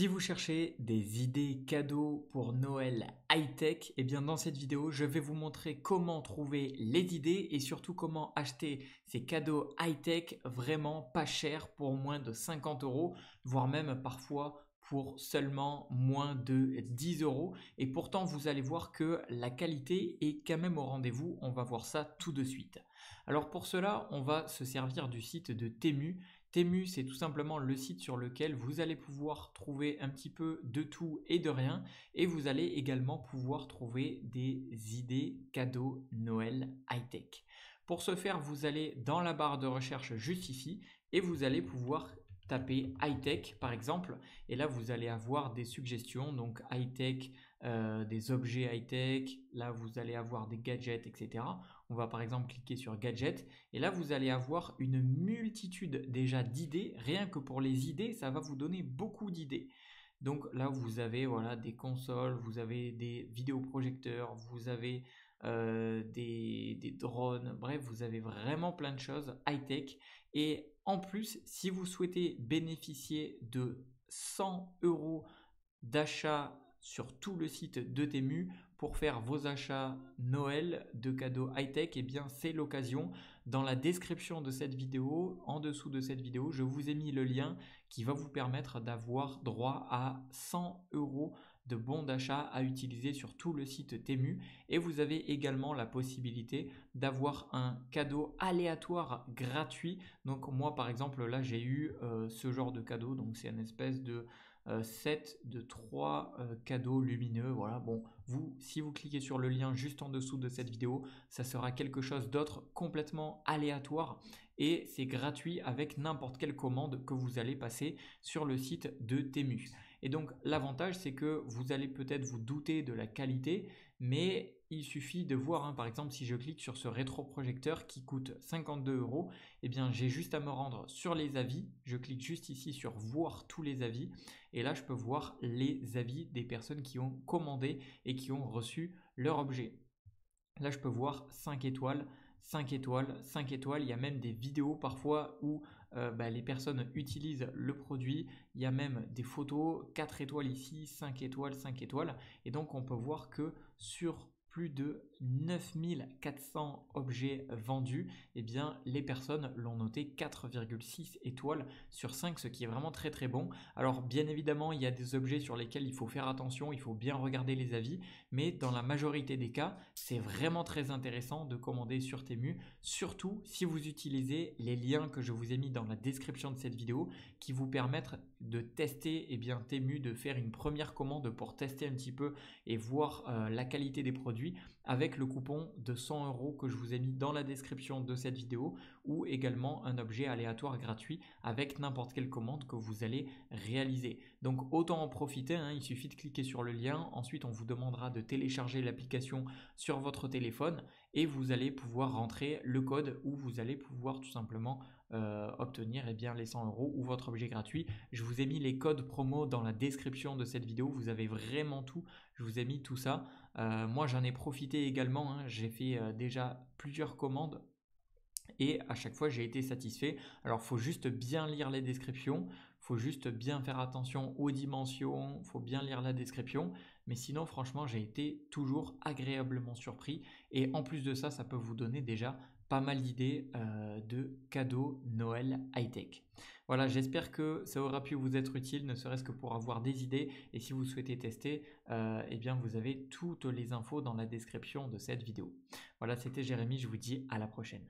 Si vous cherchez des idées cadeaux pour Noël high-tech, eh bien dans cette vidéo, je vais vous montrer comment trouver les idées et surtout comment acheter ces cadeaux high-tech vraiment pas chers pour moins de 50 euros, voire même parfois pour seulement moins de 10 euros. Et pourtant, vous allez voir que la qualité est quand même au rendez-vous. On va voir ça tout de suite. Alors pour cela, on va se servir du site de Temu. Temu, c'est tout simplement le site sur lequel vous allez pouvoir trouver un petit peu de tout et de rien. Et vous allez également pouvoir trouver des idées cadeaux Noël high-tech. Pour ce faire, vous allez dans la barre de recherche juste ici et vous allez pouvoir taper high-tech par exemple. Et là, vous allez avoir des suggestions, donc high-tech, des objets high-tech. Là, vous allez avoir des gadgets, etc. On va par exemple cliquer sur gadget et là vous allez avoir une multitude déjà d'idées. Rien que pour les idées, ça va vous donner beaucoup d'idées. Donc là vous avez voilà, des consoles, vous avez des vidéoprojecteurs, vous avez des drones, bref vous avez vraiment plein de choses high-tech. Et en plus, si vous souhaitez bénéficier de 100 euros d'achat sur tout le site de Temu pour faire vos achats Noël de cadeaux high-tech, et bien c'est l'occasion. Dans la description de cette vidéo, en dessous de cette vidéo, je vous ai mis le lien qui va vous permettre d'avoir droit à 100 euros de bons d'achat à utiliser sur tout le site Temu. Et vous avez également la possibilité d'avoir un cadeau aléatoire gratuit. Donc moi par exemple là j'ai eu ce genre de cadeau, donc c'est une espèce de set de 3 cadeaux lumineux. Voilà, bon, si vous cliquez sur le lien juste en dessous de cette vidéo, ça sera quelque chose d'autre complètement aléatoire et c'est gratuit avec n'importe quelle commande que vous allez passer sur le site de Temu. Et donc l'avantage, c'est que vous allez peut-être vous douter de la qualité, mais il suffit de voir, hein, par exemple, si je clique sur ce rétroprojecteur qui coûte 52 euros, eh bien j'ai juste à me rendre sur les avis. Je clique juste ici sur voir tous les avis et là je peux voir les avis des personnes qui ont commandé et qui ont reçu leur objet. Là je peux voir 5 étoiles, 5 étoiles, 5 étoiles. Il y a même des vidéos parfois où les personnes utilisent le produit. Il y a même des photos, 4 étoiles ici, 5 étoiles, 5 étoiles. Et donc on peut voir que sur plus de 9400 objets vendus, eh bien, les personnes l'ont noté 4,6 étoiles sur 5, ce qui est vraiment très très bon. Alors bien évidemment, il y a des objets sur lesquels il faut faire attention, il faut bien regarder les avis, mais dans la majorité des cas, c'est vraiment très intéressant de commander sur Temu, surtout si vous utilisez les liens que je vous ai mis dans la description de cette vidéo qui vous permettent de tester Temu, de faire une première commande pour tester un petit peu et voir la qualité des produits avec le coupon de 100 euros que je vous ai mis dans la description de cette vidéo ou également un objet aléatoire gratuit avec n'importe quelle commande que vous allez réaliser. Donc autant en profiter, hein, il suffit de cliquer sur le lien, ensuite on vous demandera de télécharger l'application sur votre téléphone et vous allez pouvoir rentrer le code où vous allez pouvoir tout simplement obtenir les 100 euros ou votre objet gratuit. Je vous ai mis les codes promo dans la description de cette vidéo, vous avez vraiment tout, je vous ai mis tout ça. Moi j'en ai profité également, hein. J'ai fait déjà plusieurs commandes et à chaque fois j'ai été satisfait. Alors il faut juste bien lire les descriptions, il faut juste bien faire attention aux dimensions, il faut bien lire la description, mais sinon franchement j'ai été toujours agréablement surpris et en plus de ça, ça peut vous donner déjà pas mal d'idées de cadeaux Noël high-tech. Voilà, j'espère que ça aura pu vous être utile, ne serait-ce que pour avoir des idées. Et si vous souhaitez tester, vous avez toutes les infos dans la description de cette vidéo. Voilà, c'était Jérémy, je vous dis à la prochaine.